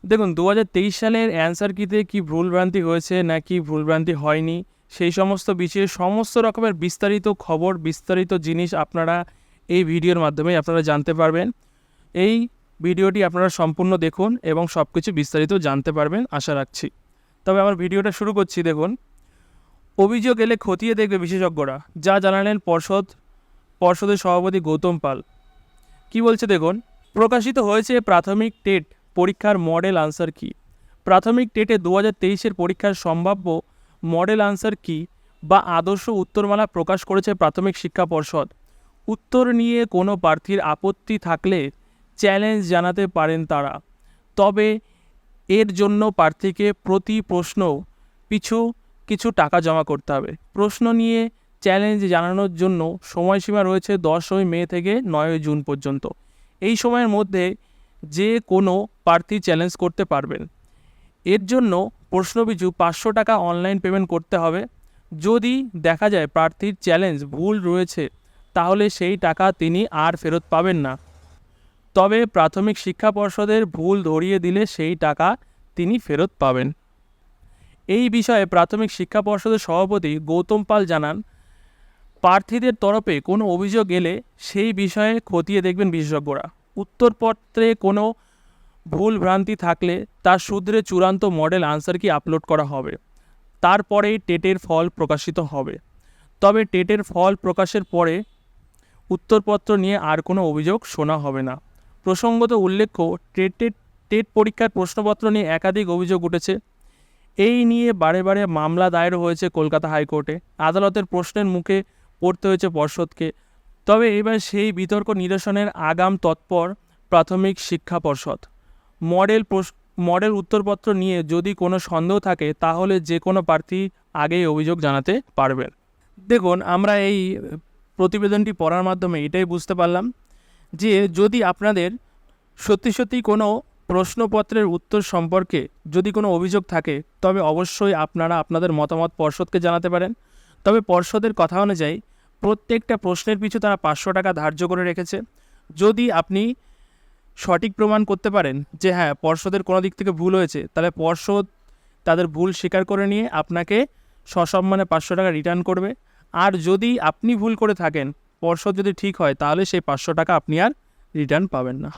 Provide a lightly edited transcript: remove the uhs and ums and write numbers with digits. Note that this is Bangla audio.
দেখুন 2023 সালের অ্যান্সার কিতে কি ভুলভ্রান্তি হয়েছে নাকি ভুলভ্রান্তি হয়নি সেই সমস্ত বিষয়ে সমস্ত রকমের বিস্তারিত খবর, বিস্তারিত জিনিস আপনারা এই ভিডিওর মাধ্যমে আপনারা জানতে পারবেন। এই ভিডিওটি আপনারা সম্পূর্ণ দেখুন এবং সব কিছু বিস্তারিত জানতে পারবেন আশা রাখছি। তবে আমার ভিডিওটা শুরু করছি। দেখুন, অভিযোগ এলে খতিয়ে দেখবে বিশেষজ্ঞরা, যা জানালেন পর্ষদের সভাপতি গৌতম পাল। কি বলছে দেখুন, প্রকাশিত হয়েছে প্রাথমিক টেট পরীক্ষার মডেল আনসার কি। প্রাথমিক টেটে 2023-এর পরীক্ষার সম্ভাব্য মডেল আনসার কি বা আদর্শ উত্তরমালা প্রকাশ করেছে প্রাথমিক শিক্ষা পর্ষদ। উত্তর নিয়ে কোনো প্রার্থীর আপত্তি থাকলে চ্যালেঞ্জ জানাতে পারেন তারা। তবে এর জন্য প্রার্থীকে প্রতি প্রশ্ন পিছু কিছু টাকা জমা করতে হবে। প্রশ্ন নিয়ে চ্যালেঞ্জ জানানোর জন্য সময়সীমা রয়েছে 10ই মে থেকে 9ই জুন পর্যন্ত। এই সময়ের মধ্যে যে কোনো প্রার্থী চ্যালেঞ্জ করতে পারবেন। এর জন্য প্রশ্নপিছু 500 টাকা অনলাইন পেমেন্ট করতে হবে। যদি দেখা যায় প্রার্থীর চ্যালেঞ্জ ভুল রয়েছে তাহলে সেই টাকা তিনি আর ফেরত পাবেন না। তবে প্রাথমিক শিক্ষা পর্ষদের ভুল ধরিয়ে দিলে সেই টাকা তিনি ফেরত পাবেন। এই বিষয়ে প্রাথমিক শিক্ষা পর্ষদের সভাপতি গৌতম পাল জানান, প্রার্থীদের তরফে কোনো অভিযোগ এলে সেই বিষয়ে খতিয়ে দেখবেন বিশেষজ্ঞরা। উত্তরপত্রে কোনো ভুল ভ্রান্তি থাকলে তার শুধরে চূড়ান্ত মডেল আনসার কি আপলোড করা হবে। তারপরেই টেটের ফল প্রকাশিত হবে। তবে টেটের ফল প্রকাশের পরে উত্তরপত্র নিয়ে আর কোনো অভিযোগ শোনা হবে না। প্রসঙ্গত উল্লেখ্য, টেট পরীক্ষার প্রশ্নপত্র নিয়ে একাধিক অভিযোগ উঠেছে। এই নিয়ে বারে বারে মামলা দায়ের হয়েছে কলকাতা হাইকোর্টে। আদালতের প্রশ্নের মুখে পড়তে হয়েছে পর্ষদকে। তবে এবার সেই বিতর্ক নিরসনের আগাম তৎপর প্রাথমিক শিক্ষা পর্ষদ। মডেল উত্তরপত্র নিয়ে যদি কোনো সন্দেহ থাকে তাহলে যে কোনো প্রার্থী আগেই অভিযোগ জানাতে পারবেন। দেখুন, আমরা এই প্রতিবেদনটি পড়ার মাধ্যমে এটাই বুঝতে পারলাম যে যদি আপনাদের সত্যি কোনো প্রশ্নপত্রের উত্তর সম্পর্কে যদি কোনো অভিযোগ থাকে তবে অবশ্যই আপনারা আপনাদের মতামত পর্ষদকে জানাতে পারেন। তবে পর্ষদের কথা অনুযায়ী প্রত্যেকটা প্রশ্নের পিছু তারা 500 টাকা ধার্য করে রেখেছে। যদি আপনি সঠিক প্রমাণ করতে পারেন যে হ্যাঁ পর্ষদের কোনো দিক থেকে ভুল হয়েছে, তাহলে পর্ষদ তাদের ভুল স্বীকার করে নিয়ে আপনাকে সসম্মানে 500 টাকা রিটার্ন করবে। আর যদি আপনি ভুল করে থাকেন, পর্ষদ যদি ঠিক হয়, তাহলে সেই 500 টাকা আপনি আর রিটার্ন পাবেন না।